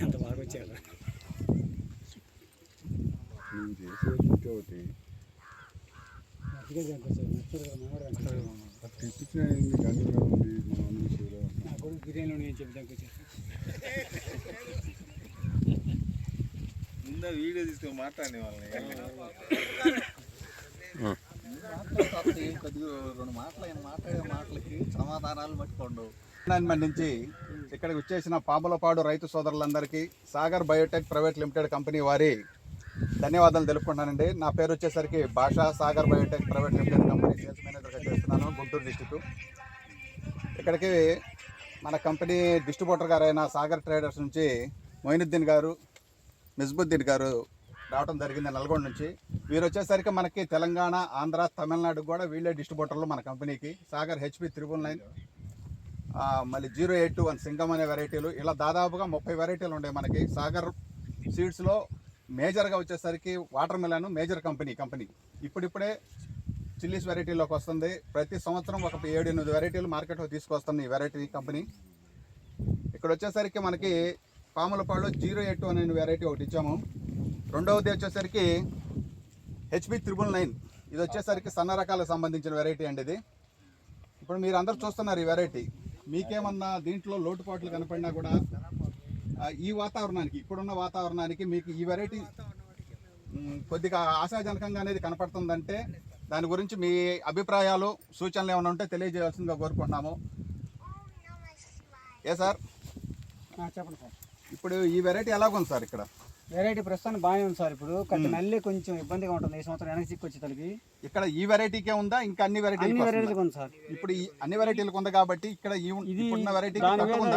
అంత బాగా వచ్చారు. బిర్యానీ నేను చెప్తానికి వచ్చారు. ముందు వీడియో తీసుకొని మాట్లాడే వాళ్ళని రెండు మాట్లాడే మాటలకి సమాధానాలు పట్టుకోండు. నుంచి ఇక్కడికి వచ్చేసిన పాములపాడు రైతు సోదరులందరికీ Sagar Biotech private limited company వారి ధన్యవాదాలు తెలుపుకుంటానండి. నా పేరు వచ్చేసరికి భాషా Sagar Biotech private limited company sales మేనేజర్గా చేస్తున్నాను, గుంటూరు డిస్టిక్. ఇక్కడికి మన కంపెనీ డిస్ట్రిబ్యూటర్ గారైన సాగర్ ట్రేడర్స్ నుంచి మొయినుద్దీన్ గారు, మిస్బుద్దీన్ గారు రావడం జరిగింది నల్గొండ నుంచి. వీరు వచ్చేసరికి మనకి తెలంగాణ, ఆంధ్ర, తమిళనాడు కూడా వీళ్ళే డిస్ట్రిబ్యూటర్లు మన కంపెనీకి. సాగర్ HP 999, మళ్ళీ 0821 సింగం అనే వెరైటీలు, ఇలా దాదాపుగా 30 వెరైటీలు ఉన్నాయి మనకి. సాగర్ సీడ్స్లో మేజర్గా వచ్చేసరికి వాటర్ మిలన్ మేజర్ కంపెనీ. ఇప్పుడిప్పుడే చిల్లీస్ వెరైటీలోకి వస్తుంది. ప్రతి సంవత్సరం ఒక 7-8 వెరైటీలు మార్కెట్లో తీసుకొస్తుంది ఈ వెరైటీ కంపెనీ. ఇక్కడ వచ్చేసరికి మనకి పాములపాడులో 081 అనే వెరైటీ ఒకటి ఇచ్చాము. రెండవది వచ్చేసరికి HP 999, ఇది వచ్చేసరికి సన్న రకాలకు సంబంధించిన వెరైటీ అండి. ఇది ఇప్పుడు మీరు అందరూ చూస్తున్నారు ఈ వెరైటీ. మీకేమన్నా దీంట్లో లోటుపాట్లు కనపడినా కూడా ఈ వాతావరణానికి, ఇప్పుడున్న వాతావరణానికి మీకు ఈ వెరైటీ కొద్దిగా ఆశాజనకంగా అనేది కనపడుతుందంటే దాని గురించి మీ అభిప్రాయాలు, సూచనలు ఏమైనా ఉంటే తెలియజేయాల్సిందిగా కోరుకుంటున్నాము. సార్ చెప్పండి సార్. ఇప్పుడు ఈ వెరైటీ ఎలాగుంది సార్? ఇక్కడ వెరైటీ ప్రస్తుతానికి బాగానే ఉంది సార్. ఇప్పుడు నల్లి కొంచెం ఇబ్బందిగా ఉంటుంది ఈ సంవత్సరం, వెనక్కి సిక్కు వచ్చేసరికి. ఇక్కడ ఈ వెరైటీకే ఉందా ఇంకా అన్ని వెరైటీలకు ఉంది సార్? ఇప్పుడు అన్ని వెరైటీలకు ఉంది కాబట్టి ఇక్కడ వెరైటీ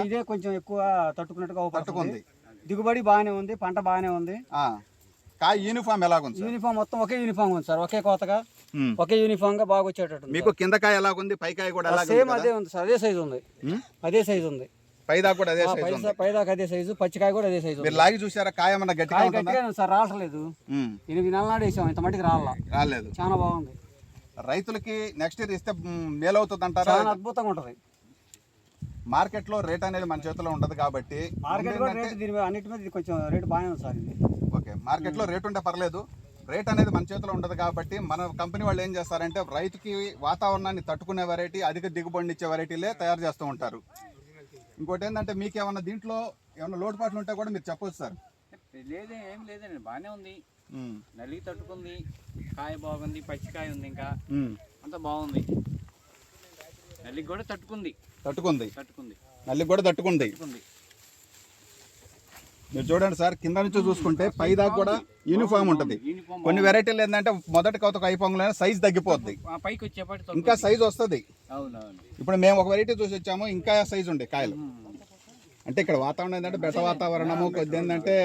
ఇదే కొంచెం ఎక్కువ తట్టుకున్నట్టుగా తట్టుకుంది. దిగుబడి బాగానే ఉంది, పంట బాగానే ఉంది. కాయ యూనిఫామ్ ఎలాగుంది? యూనిఫామ్ మొత్తం ఒకే యూనిఫామ్ ఉంది సార్, ఒకే కోతగా ఒకే యూనిఫామ్ గా బాగా వచ్చేటట్టు. మీకు కింద కాయ ఎలాగుంది, పై కాయ కూడా సేమ్ అదే ఉంది సార్, అదే సైజు ఉంది. పైదాకా కూడా అదే సైజు, పైదాకా అదే సైజు, పచ్చికాయ కూడా అదే సైజు. మీరు లాగి చూసారా? కాయ ఏమన్నా గట్టిగా సార్ రావట్లేదు. 8 నెలల నాడు వేసాం, ఇంత మట్టికి రాలేదు. చాలా బాగుంది. రైతులకి నెక్స్ట్ ఇయర్ ఇస్తే మేలు అవుతుంది అంటారా? చాలా అద్భుతంగా ఉంటది. మార్కెట్ లో రేట్ అనేది మన చేతిలో ఉంటది కాబట్టి మార్కెట్ లో రేట్ దీని అన్నిటి మీద కొంచెం రేట్ బాగానే ఉంది సార్. ఇది ఓకే, మార్కెట్ లో రేట్ ఉంటే పర్లేదు, రేట్ అనేది మన చేతిలో ఉండదు కాబట్టి మన కంపెనీ వాళ్ళు ఏం చేస్తారంటే రైతుకి వాతావరణాన్ని తట్టుకునే వెరైటీ, అధిక దిగుబడిని ఇచ్చే వెరైటీలే తయారు చేస్తూ ఉంటారు. ఇంకోటి ఏంటంటే మీకు ఏమన్నా దీంట్లో ఏమన్నా లోటుపాట్లు ఉంటే కూడా మీరు చెప్పొచ్చు సార్. ఏం లేదండి, బాగానే ఉంది. నల్లి తట్టుకుంది, కాయ బాగుంది, పచ్చికాయ ఉంది, ఇంకా అంతా బాగుంది. నల్లికి కూడా తట్టుకుంది. నల్లికి కూడా తట్టుకుంది. మీరు చూడండి సార్, కింద నుంచి చూసుకుంటే పై దాకా కూడా యూనిఫామ్ ఉంటుంది. కొన్ని వెరైటీలు ఏంటంటే మొదటి కోతకు అయిపోగానే సైజ్ తగ్గిపోద్ది, ఇంకా సైజ్ వస్తుంది. ఇప్పుడు మేము ఒక వెరైటీ చూసి వచ్చాము, ఇంకా సైజ్ ఉండే కాయలు. అంటే ఇక్కడ వాతావరణం ఏంటంటే బెట్ట వాతావరణము, కొద్ది ఏంటంటే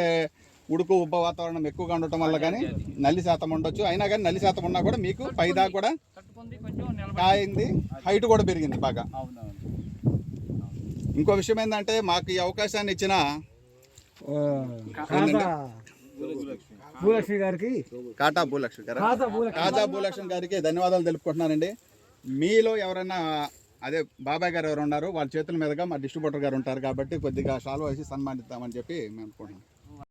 ఉడుకు ఉబ్బ వాతావరణం ఎక్కువగా ఉండటం వల్ల కానీ నల్లి శాతం ఉండొచ్చు. అయినా కానీ నల్లి శాతం ఉన్నా కూడా మీకు పై దాకా కూడా కాయింది, హైట్ కూడా పెరిగింది బాగా. ఇంకో విషయం ఏంటంటే మాకు ఈ అవకాశాన్ని ఇచ్చిన కాటా భూలక్ష్మి గారికి ధన్యవాదాలు తెలుపుకుంటున్నానండి. మీలో ఎవరైనా అదే బాబాయ్ గారు ఎవరు ఉన్నారు, వాళ్ళ చేతుల మీదుగా మా డిస్ట్రిబ్యూటర్ గారు ఉంటారు కాబట్టి కొద్దిగా షాల్వా వేసి సన్మానిద్దామని చెప్పి మేము అనుకుంటున్నాం.